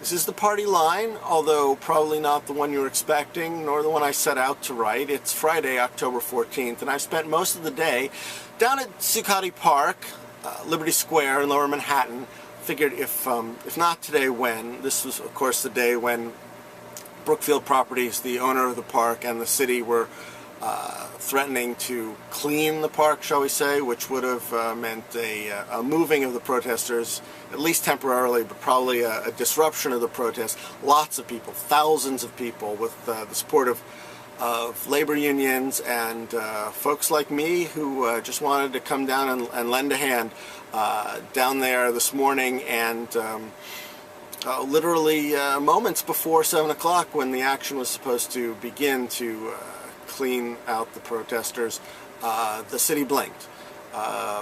This is the party line, although probably not the one you were expecting, nor the one I set out to write. It's Friday, October 14th, and I've spent most of the day down at Zuccotti Park, Liberty Square in Lower Manhattan. Figured if not today, when? This was, of course, the day when Brookfield Properties, the owner of the park, and the city were threatening to clean the park, shall we say, which would have meant a moving of the protesters, at least temporarily, but probably a disruption of the protests. Lots of people, thousands of people, with the support of labor unions and folks like me who just wanted to come down and lend a hand down there this morning, and literally moments before 7 o'clock, when the action was supposed to begin to clean out the protesters, the city blinked.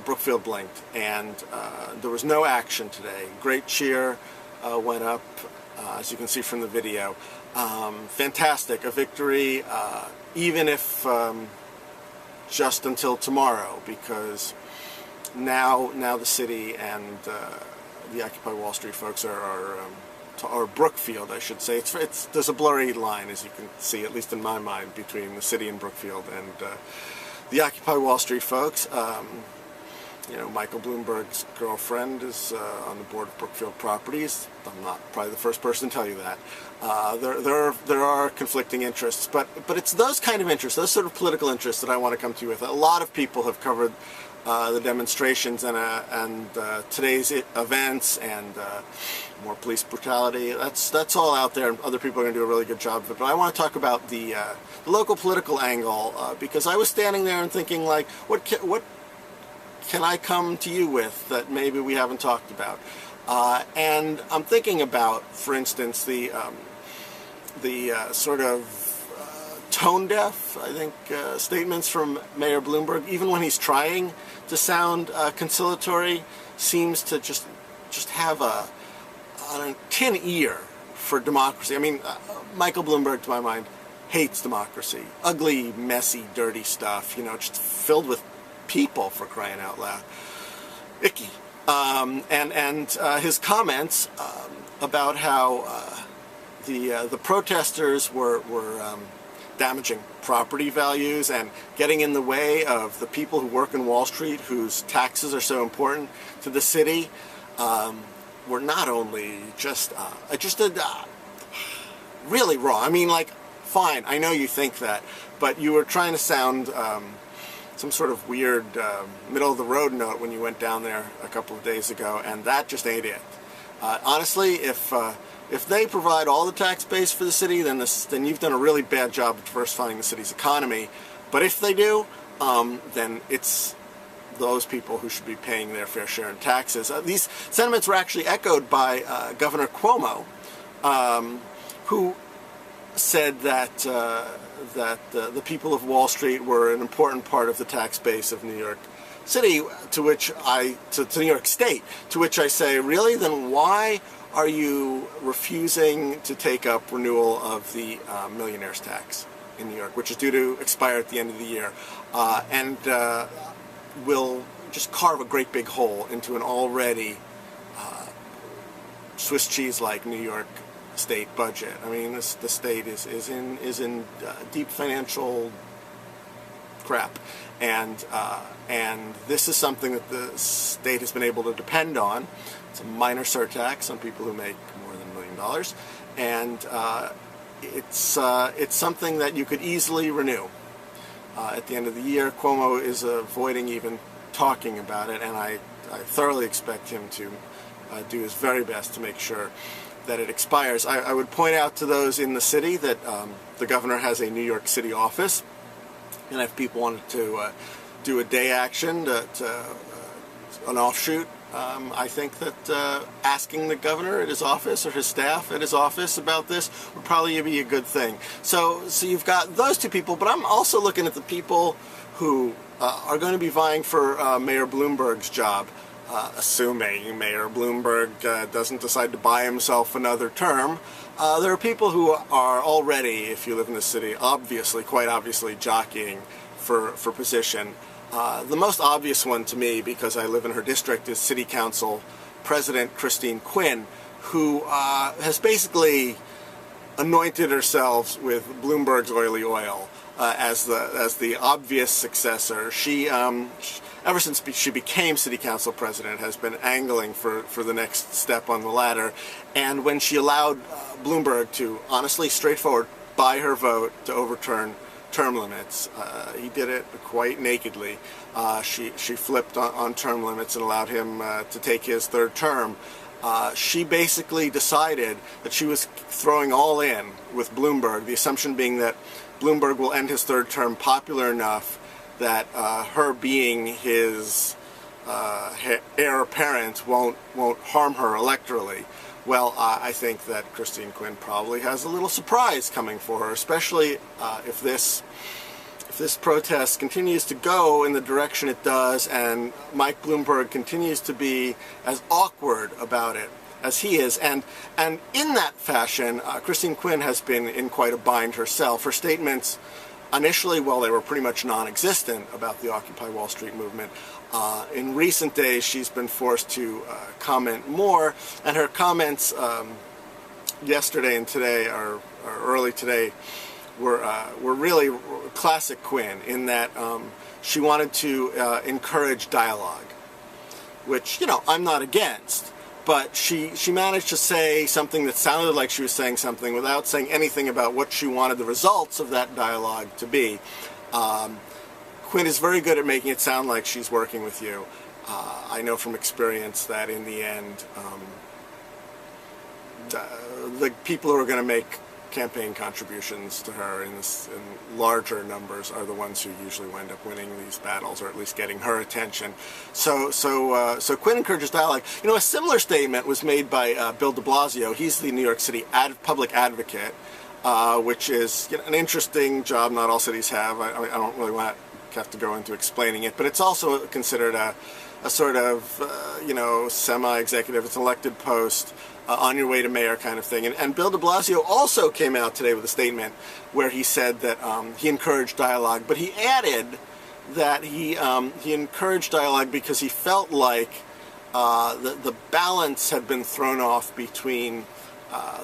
Brookfield blinked, and there was no action today. Great cheer went up, as you can see from the video. Fantastic, a victory, even if just until tomorrow, because now the city and the Occupy Wall Street folks or Brookfield, I should say. There's a blurry line, as you can see, at least in my mind, between the city and Brookfield and the Occupy Wall Street folks. You know, Michael Bloomberg's girlfriend is on the board of Brookfield Properties. I'm not probably the first person to tell you that. There are conflicting interests, but it's those kind of interests, those sort of political interests, that I want to come to you with. A lot of people have covered the demonstrations and today's events and more police brutality. That's all out there, and other people are going to do a really good job of it. But I want to talk about the local political angle, because I was standing there and thinking, like, what can I come to you with that maybe we haven't talked about? And I'm thinking about, for instance, the sort of tone-deaf, I think, statements from Mayor Bloomberg, even when he's trying to sound conciliatory, seems to just have a tin ear for democracy. I mean, Michael Bloomberg, to my mind, hates democracy. Ugly, messy, dirty stuff, you know, just filled with people, for crying out loud. Icky. And his comments about how the protesters were damaging property values and getting in the way of the people who work in Wall Street, whose taxes are so important to the city, were not only just really wrong. I mean, like, fine, I know you think that, but you were trying to sound some sort of weird middle-of-the-road note when you went down there a couple of days ago, and that just ain't it. Honestly, if they provide all the tax base for the city, then you've done a really bad job of diversifying the city's economy. But if they do, then it's those people who should be paying their fair share in taxes. These sentiments were actually echoed by Governor Cuomo, who said that the people of Wall Street were an important part of the tax base of New York City, to New York State, to which I say, really? Then why are you refusing to take up renewal of the millionaire's tax in New York, which is due to expire at the end of the year, and will just carve a great big hole into an already Swiss cheese-like New York state budget? I mean, the state is in deep financial crap, and this is something that the state has been able to depend on. It's a minor surtax on people who make more than $1 million, and it's something that you could easily renew at the end of the year. Cuomo is avoiding even talking about it, and I thoroughly expect him to do his very best to make sure that it expires. I would point out to those in the city that the governor has a New York City office, and if people wanted to do a day action, an offshoot, I think that asking the governor at his office or his staff at his office about this would probably be a good thing. So you've got those two people, but I'm also looking at the people who are going to be vying for Mayor Bloomberg's job, assuming Mayor Bloomberg doesn't decide to buy himself another term. There are people who are already, if you live in the city, quite obviously jockeying for position. The most obvious one to me, because I live in her district, is City Council President Christine Quinn, who has basically anointed herself with Bloomberg's oily oil as the obvious successor. She ever since she became city council president, has been angling for the next step on the ladder. And when she allowed Bloomberg to, honestly, straightforward, buy her vote to overturn term limits, he did it quite nakedly. She flipped on term limits and allowed him to take his third term. She basically decided that she was throwing all in with Bloomberg, the assumption being that Bloomberg will end his third term popular enough that her being his heir apparent won't harm her electorally. Well, I think that Christine Quinn probably has a little surprise coming for her, especially if this protest continues to go in the direction it does, and Mike Bloomberg continues to be as awkward about it as he is. And in that fashion, Christine Quinn has been in quite a bind herself. Her statements initially, well, they were pretty much non-existent about the Occupy Wall Street movement. In recent days, she's been forced to comment more, and her comments yesterday and today, or early today, were really classic Quinn, in that she wanted to encourage dialogue, which, you know, I'm not against. But she managed to say something that sounded like she was saying something without saying anything about what she wanted the results of that dialogue to be. Quinn is very good at making it sound like she's working with you. I know from experience that in the end, the people who are going to make campaign contributions to her in larger numbers are the ones who usually wind up winning these battles, or at least getting her attention. So Quinn encourages dialogue. You know, a similar statement was made by Bill de Blasio. He's the New York City public advocate, which is, you know, an interesting job not all cities have. I don't really have to go into explaining it, but it's also considered a sort of, you know, semi-executive. It's an elected post. On your way to mayor kind of thing. And Bill de Blasio also came out today with a statement where he said that he encouraged dialogue, but he added that he encouraged dialogue because he felt like the balance had been thrown off between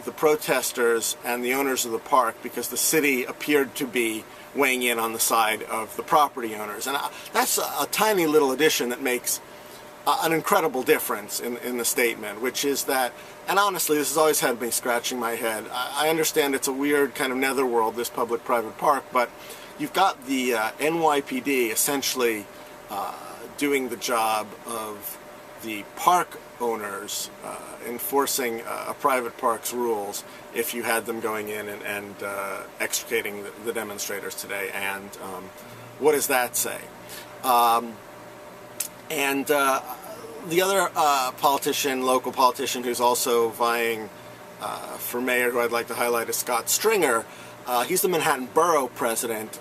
the protesters and the owners of the park, because the city appeared to be weighing in on the side of the property owners. And that's a tiny little addition that makes an incredible difference in the statement, which is that, and honestly, this has always had me scratching my head. I understand it's a weird kind of netherworld, this public-private park, but you've got the NYPD essentially doing the job of the park owners enforcing a private park's rules if you had them going in and extricating the demonstrators today. And what does that say? And the other local politician who's also vying for mayor, who I'd like to highlight, is Scott Stringer. He's the Manhattan Borough president,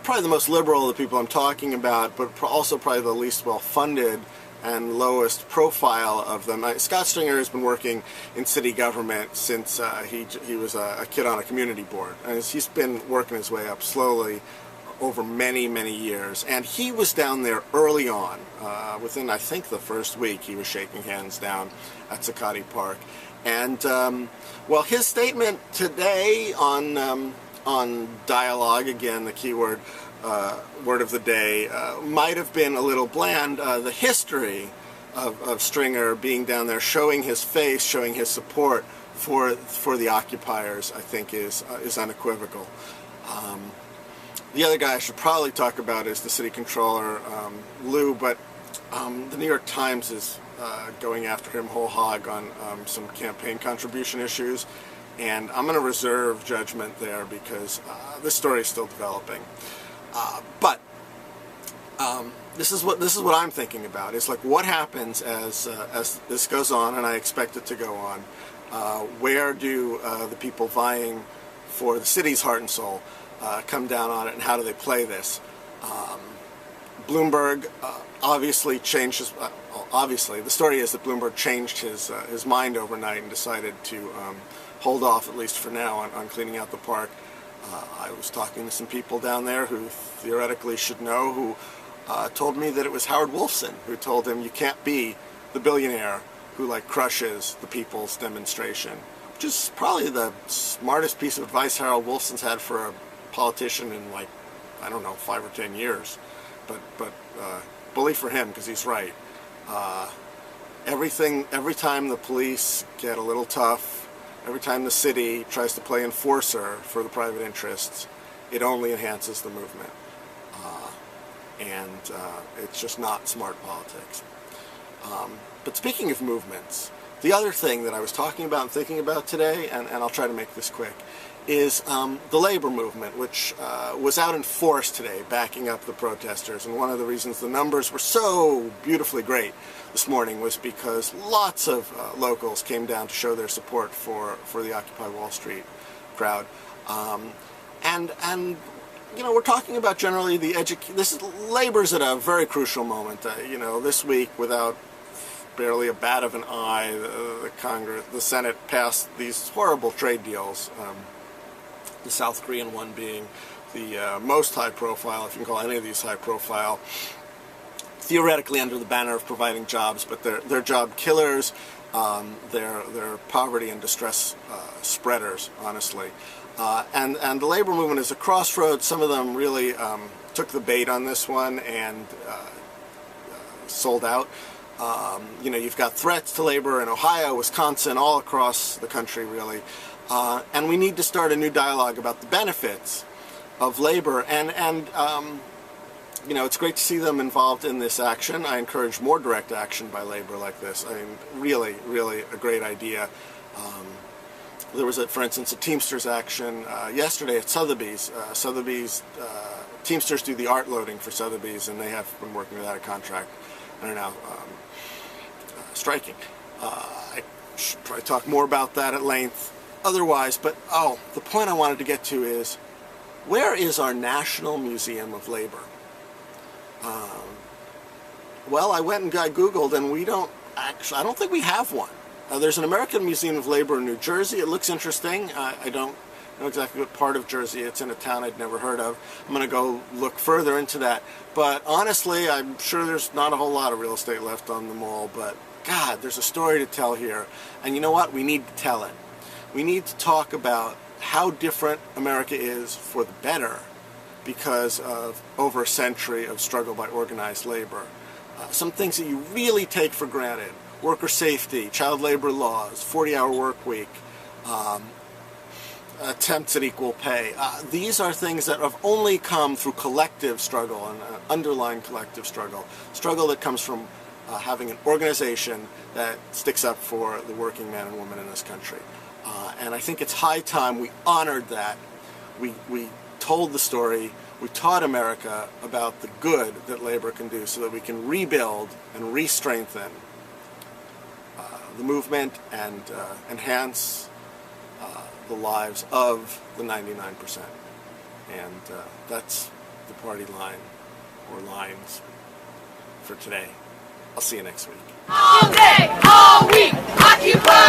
probably the most liberal of the people I'm talking about, but also probably the least well-funded and lowest profile of them. Scott Stringer has been working in city government since he was a kid on a community board, and he's been working his way up slowly over many, many years. And he was down there early on. Within, I think, the first week, he was shaking hands down at Zuccotti Park. And, well, his statement today on dialogue, again, the keyword word of the day, might have been a little bland. The history of Stringer being down there, showing his face, showing his support for the occupiers, I think is unequivocal. The other guy I should probably talk about is the city controller, Lou, but the New York Times is going after him whole hog on some campaign contribution issues, and I'm going to reserve judgment there because this story is still developing. But this is what I'm thinking about. It's like, what happens as this goes on, and I expect it to go on. Where do the people vying for the city's heart and soul come down on it, and how do they play this? Bloomberg obviously changed his. Obviously, the story is that Bloomberg changed his mind overnight and decided to hold off, at least for now, on cleaning out the park. I was talking to some people down there who theoretically should know, who told me that it was Howard Wolfson who told him, you can't be the billionaire who like crushes the people's demonstration, which is probably the smartest piece of advice Harold Wolfson's had for a politician in, like, I don't know, 5 or 10 years. But bully for him, because he's right. Every time the police get a little tough, every time the city tries to play enforcer for the private interests, it only enhances the movement. And it's just not smart politics. But speaking of movements, the other thing that I was talking about and thinking about today, and I'll try to make this quick, is the labor movement, which was out in force today, backing up the protesters. And one of the reasons the numbers were so beautifully great this morning was because lots of locals came down to show their support for the Occupy Wall Street crowd. And you know, we're talking about generally labor's at a very crucial moment. You know, this week, without barely a bat of an eye, the Senate passed these horrible trade deals. The South Korean one being the most high profile, if you can call any of these high profile, theoretically under the banner of providing jobs, but they're job killers, they're poverty and distress spreaders, honestly. And the labor movement is a crossroads. Some of them really took the bait on this one and sold out. You know, you've got threats to labor in Ohio, Wisconsin, all across the country, really. And we need to start a new dialogue about the benefits of labor. And you know, it's great to see them involved in this action. I encourage more direct action by labor like this. I mean, really, really a great idea. There was, for instance, a Teamsters action yesterday at Sotheby's. Teamsters do the art loading for Sotheby's, and they have been working without a contract and are now striking. I should probably talk more about that at length otherwise, but the point I wanted to get to is, where is our National Museum of Labor? Well, I went and I Googled, and I don't think we have one. There's an American Museum of Labor in New Jersey. It looks interesting. I don't know exactly what part of Jersey. It's in a town I'd never heard of. I'm going to go look further into that. But honestly, I'm sure there's not a whole lot of real estate left on the mall, but God, there's a story to tell here. And you know what? We need to tell it. We need to talk about how different America is for the better because of over a century of struggle by organized labor. Some things that you really take for granted: worker safety, child labor laws, 40-hour work week, attempts at equal pay. These are things that have only come through collective struggle and underlying collective struggle that comes from having an organization that sticks up for the working man and woman in this country. And I think it's high time we honored that. We told the story. We taught America about the good that labor can do so that we can rebuild and re-strengthen the movement and enhance the lives of the 99%. And that's the party line, or lines, for today. I'll see you next week. All day, all week, Occupy!